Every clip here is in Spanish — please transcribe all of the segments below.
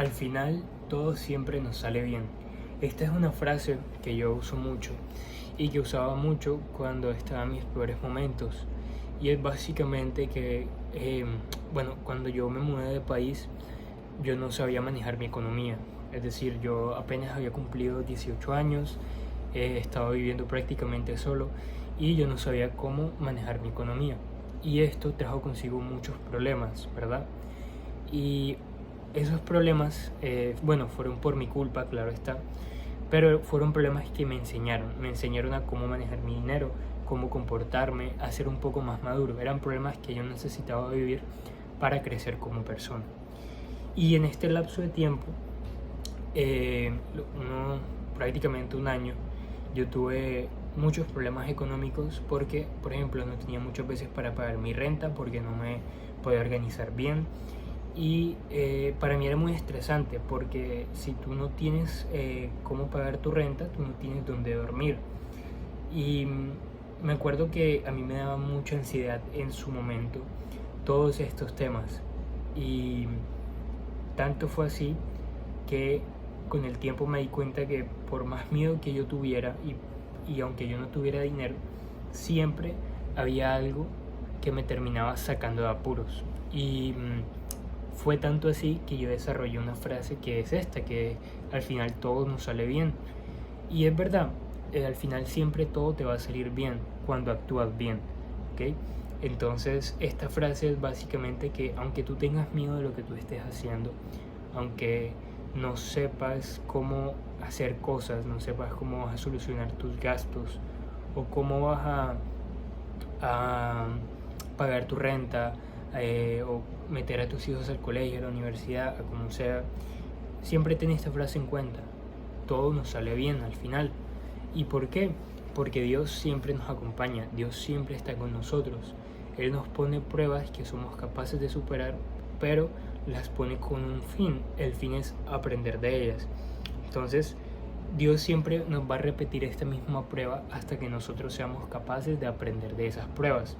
Al final todo siempre nos sale bien. Esta es una frase que yo uso mucho y que usaba mucho cuando estaba en mis peores momentos. Y es básicamente que, cuando yo me mudé de país, yo no sabía manejar mi economía. Es decir, yo apenas había cumplido 18 años, estaba viviendo prácticamente solo y yo no sabía cómo manejar mi economía. Y esto trajo consigo muchos problemas, ¿verdad? Y esos problemas, fueron por mi culpa, claro está, pero fueron problemas que me enseñaron a cómo manejar mi dinero, cómo comportarme, a ser un poco más maduro. Eran problemas que yo necesitaba vivir para crecer como persona. Y en este lapso de tiempo, prácticamente un año, yo tuve muchos problemas económicos porque, por ejemplo, no tenía muchas veces para pagar mi renta porque no me podía organizar bien. Y para mí era muy estresante porque si tú no tienes cómo pagar tu renta, tú no tienes dónde dormir. Y me acuerdo que a mí me daba mucha ansiedad en su momento todos estos temas. Y tanto fue así que con el tiempo me di cuenta que por más miedo que yo tuviera y aunque yo no tuviera dinero, siempre había algo que me terminaba sacando de apuros. Y fue tanto así que yo desarrollé una frase que es esta, que al final todo nos sale bien. Y es verdad, al final siempre todo te va a salir bien cuando actúas bien, ¿ok? Entonces esta frase es básicamente que aunque tú tengas miedo de lo que tú estés haciendo, aunque no sepas cómo hacer cosas, no sepas cómo vas a solucionar tus gastos o cómo vas a pagar tu renta, o meter a tus hijos al colegio, a la universidad, a como sea, siempre ten esta frase en cuenta. Todo nos sale bien al final. ¿Y por qué? Porque Dios siempre nos acompaña, Dios siempre está con nosotros. Él nos pone pruebas que somos capaces de superar, pero las pone con un fin. El fin es aprender de ellas. Entonces, Dios siempre nos va a repetir esta misma prueba hasta que nosotros seamos capaces de aprender de esas pruebas.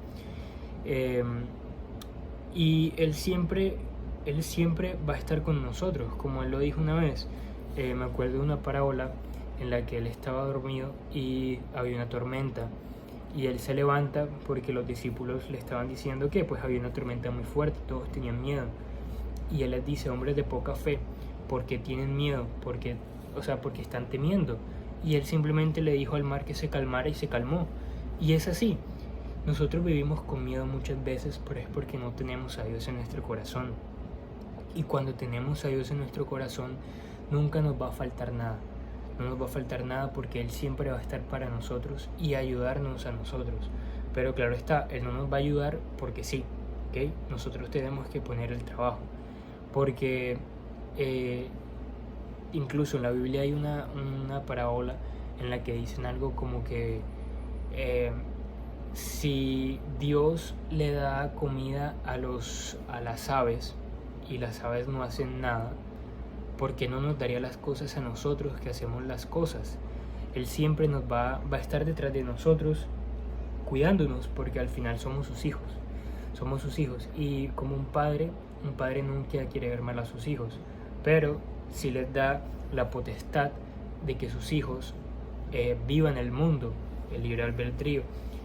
Y Él siempre va a estar con nosotros, como Él lo dijo una vez. Me acuerdo de una parábola en la que Él estaba dormido y había una tormenta. Y Él se levanta porque los discípulos le estaban diciendo que pues había una tormenta muy fuerte, todos tenían miedo. Y Él les dice: hombres de poca fe, ¿por qué tienen miedo? Porque están temiendo. Y Él simplemente le dijo al mar que se calmara y se calmó. Y es así. Nosotros vivimos con miedo muchas veces, pero es porque no tenemos a Dios en nuestro corazón. Y cuando tenemos a Dios en nuestro corazón, nunca nos va a faltar nada. No nos va a faltar nada porque Él siempre va a estar para nosotros y ayudarnos a nosotros. Pero claro está, Él no nos va a ayudar porque sí, ¿ok? Nosotros tenemos que poner el trabajo. Porque incluso en la Biblia hay una parábola en la que dicen algo como que si Dios le da comida a las aves y las aves no hacen nada, ¿por qué no nos daría las cosas a nosotros que hacemos las cosas? Él siempre va a estar detrás de nosotros cuidándonos, porque al final somos sus hijos. Somos sus hijos y como un padre nunca quiere ver mal a sus hijos, pero si les da la potestad de que sus hijos vivan el mundo, el libre albedrío,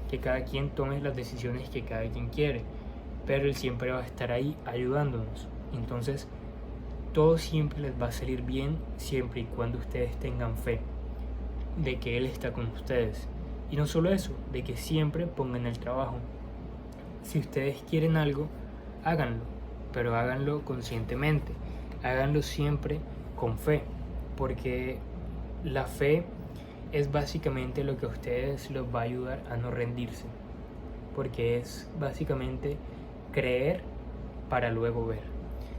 que cada quien tome las decisiones que cada quien quiere, pero Él siempre va a estar ahí ayudándonos. Entonces todo siempre les va a salir bien siempre y cuando ustedes tengan fe de que Él está con ustedes. Y no solo eso, de que siempre pongan el trabajo. Si ustedes quieren algo, háganlo, pero háganlo conscientemente, háganlo siempre con fe, porque la fe es básicamente lo que a ustedes los va a ayudar a no rendirse, porque es básicamente creer para luego ver.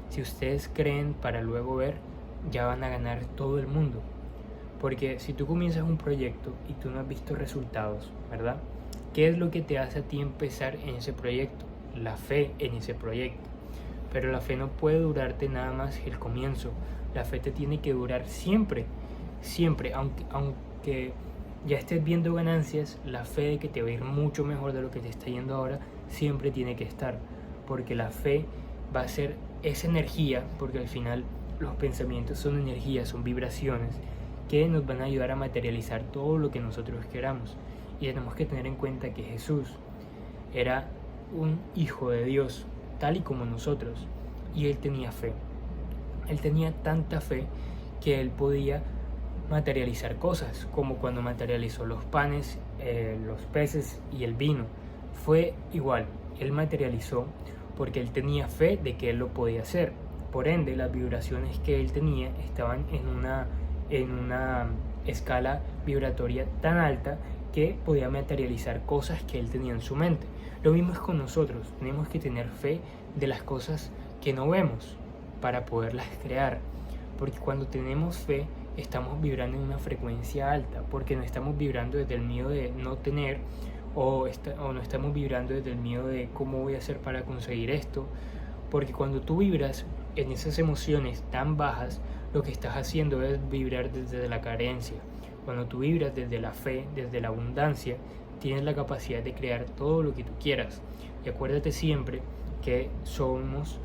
Si ustedes creen para luego ver, ya van a ganar todo el mundo, porque si tú comienzas un proyecto y tú no has visto resultados, ¿verdad? ¿Qué es lo que te hace a ti empezar en ese proyecto? La fe en ese proyecto. Pero la fe no puede durarte nada más el comienzo. La fe te tiene que durar siempre, siempre, aunque ya estés viendo ganancias, la fe de que te va a ir mucho mejor de lo que te está yendo ahora, siempre tiene que estar, porque la fe va a ser esa energía, porque al final los pensamientos son energías, son vibraciones que nos van a ayudar a materializar todo lo que nosotros queramos. Y tenemos que tener en cuenta que Jesús era un hijo de Dios, tal y como nosotros, y él tenía fe. Él tenía tanta fe que él podía materializar cosas, como cuando materializó los panes, los peces y el vino. Fue igual, él materializó porque él tenía fe de que él lo podía hacer. Por ende, las vibraciones que él tenía estaban en una escala vibratoria tan alta que podía materializar cosas que él tenía en su mente. Lo mismo es con nosotros, tenemos que tener fe de las cosas que no vemos para poderlas crear, porque cuando tenemos fe estamos vibrando en una frecuencia alta, porque no estamos vibrando desde el miedo de no tener o no estamos vibrando desde el miedo de cómo voy a hacer para conseguir esto, porque cuando tú vibras en esas emociones tan bajas, lo que estás haciendo es vibrar desde la carencia. Cuando tú vibras desde la fe, desde la abundancia, tienes la capacidad de crear todo lo que tú quieras. Y acuérdate siempre que somos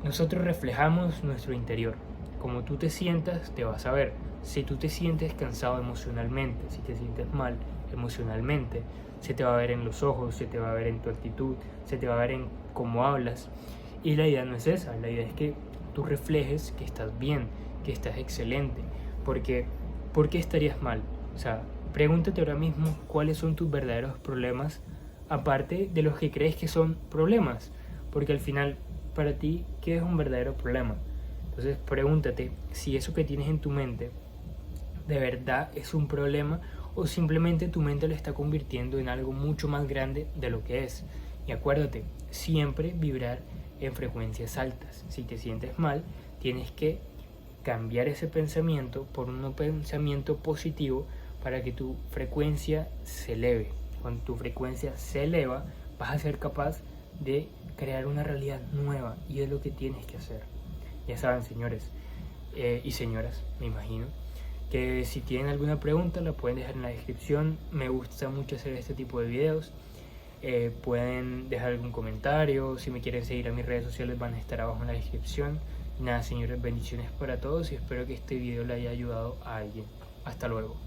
nosotros reflejamos nuestro interior. Como tú te sientas, te vas a ver. Si tú te sientes cansado emocionalmente, si te sientes mal emocionalmente, se te va a ver en los ojos, se te va a ver en tu actitud, se te va a ver en cómo hablas. Y la idea no es esa, la idea es que tú reflejes que estás bien, que estás excelente. Porque, ¿por qué estarías mal? O sea, pregúntate ahora mismo cuáles son tus verdaderos problemas, aparte de los que crees que son problemas. Porque al final, para ti, ¿qué es un verdadero problema? Entonces pregúntate si eso que tienes en tu mente de verdad es un problema o simplemente tu mente lo está convirtiendo en algo mucho más grande de lo que es. Y acuérdate, siempre vibrar en frecuencias altas. Si te sientes mal, tienes que cambiar ese pensamiento por un pensamiento positivo para que tu frecuencia se eleve. Cuando tu frecuencia se eleva, vas a ser capaz de crear una realidad nueva, y es lo que tienes que hacer. Ya saben, señores y señoras, me imagino, que si tienen alguna pregunta la pueden dejar en la descripción. Me gusta mucho hacer este tipo de videos. Pueden dejar algún comentario. Si me quieren seguir a mis redes sociales van a estar abajo en la descripción. Nada, señores, bendiciones para todos y espero que este video le haya ayudado a alguien. Hasta luego.